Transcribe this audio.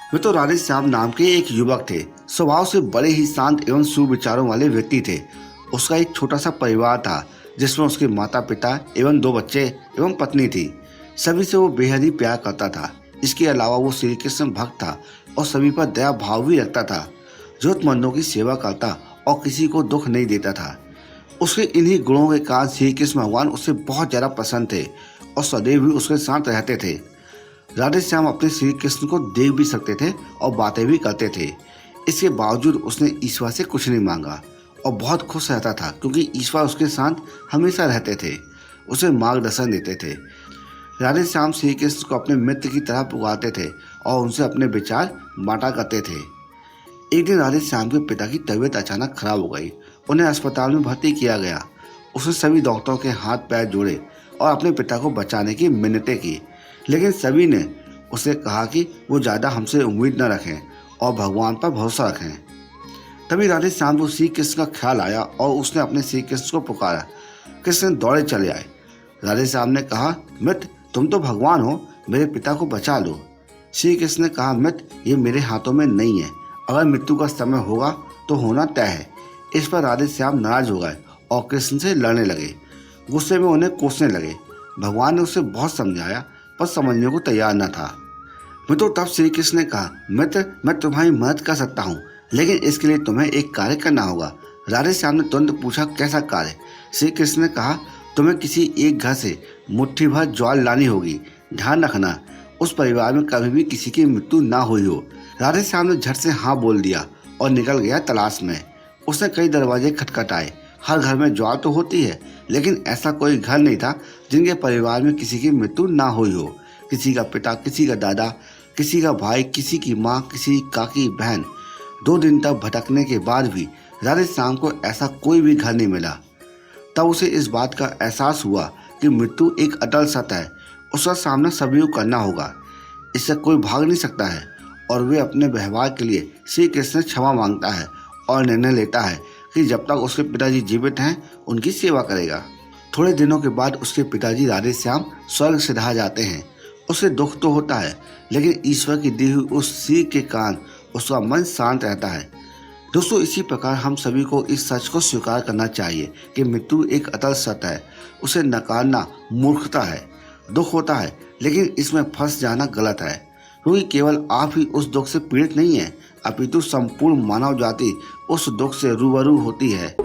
वे तो राधे श्याम नाम के एक युवक थे। स्वभाव से बड़े ही शांत एवं सुविचारों वाले व्यक्ति थे। उसका एक छोटा सा परिवार था जिसमें उसके माता पिता एवं 2 बच्चे एवं पत्नी थी। सभी से वो बेहद ही प्यार करता था। इसके अलावा वो श्री कृष्ण भक्त था और सभी पर दया भाव भी रखता था। जरूरतमंदों की सेवा करता और किसी को दुख नहीं देता था। उसके इन्हीं गुणों के कारण श्री कृष्ण भगवान उससे बहुत ज्यादा पसंद थे और सदैव भी उसके साथ रहते थे। राधे श्याम अपने श्री कृष्ण को देख भी सकते थे और बातें भी करते थे। इसके बावजूद उसने ईश्वर से कुछ नहीं मांगा और बहुत खुश रहता था क्योंकि ईश्वर उसके साथ हमेशा रहते थे, उसे मार्गदर्शन देते थे। राधे श्याम श्री कृष्ण को अपने मित्र की तरह पुकारते थे और उनसे अपने विचार बांटा करते थे। एक दिन राधे श्याम के पिता की तबीयत अचानक खराब हो गई। उन्हें अस्पताल में भर्ती किया गया। उसने सभी डॉक्टरों के हाथ पैर जोड़े और अपने पिता को बचाने की मिन्नतें की, लेकिन सभी ने उसे कहा कि वो ज़्यादा हमसे उम्मीद न रखें और भगवान पर भरोसा रखें। तभी राधे श्याम को श्री कृष्ण का ख्याल आया और उसने अपने श्री कृष्ण को पुकारा। कृष्ण दौड़े चले आए। राधे श्याम ने कहा, मित्र तुम तो भगवान हो, मेरे पिता को बचा लो। श्री कृष्ण ने कहा, मित्र ये मेरे हाथों में नहीं है, अगर मृत्यु का समय होगा तो होना तय है। इस पर राधे श्याम नाराज हो गए और कृष्ण से लड़ने लगे। गुस्से में उन्हें कोसने लगे। भगवान ने उसे बहुत समझाया पर समझने को तैयार न था। मित्रों तब श्री कृष्ण ने कहा, मित्र मैं तुम्हारी मदद कर सकता हूँ, लेकिन इसके लिए तुम्हें एक कार्य करना होगा। राधे श्याम ने तुरंत पूछा, कैसा कार्य? श्री कृष्ण ने कहा, तुम्हें किसी एक घर से मुट्ठी भर ज्वाल लानी होगी। ध्यान रखना उस परिवार में कभी भी किसी की मृत्यु ना हुई हो। राधे श्याम ने झट से हाँ बोल दिया और निकल गया तलाश में। उसने कई दरवाजे खटखटाए। हर घर में ज्वाल तो होती है, लेकिन ऐसा कोई घर नहीं था जिनके परिवार में किसी की मृत्यु ना हुई हो। किसी का पिता, किसी का दादा, किसी का भाई, किसी की माँ, किसी की काकी बहन। 2 दिन तक भटकने के बाद भी राधे श्याम को ऐसा कोई भी घर नहीं मिला। तब उसे इस बात का एहसास हुआ कि मृत्यु एक अटल सत्य है। उसका सामना सभी को करना होगा, इससे कोई भाग नहीं सकता है। और वे अपने व्यवहार के लिए श्री कृष्ण से क्षमा मांगता है और निर्णय लेता है कि जब तक उसके पिताजी जीवित हैं उनकी सेवा करेगा। थोड़े दिनों के बाद उसके पिताजी राधे श्याम स्वर्ग सिधा जाते हैं। उसे दुख तो होता है, लेकिन ईश्वर की दी हुई उस सीख के कारण उसका मन शांत रहता है। दोस्तों इसी प्रकार हम सभी को इस सच को स्वीकार करना चाहिए कि मृत्यु एक अटल सत्य है। उसे नकारना मूर्खता है। दुख होता है, लेकिन इसमें फंस जाना गलत है, क्योंकि केवल आप ही उस दुख से पीड़ित नहीं है, अपितु संपूर्ण मानव जाति उस दुख से रूबरू होती है।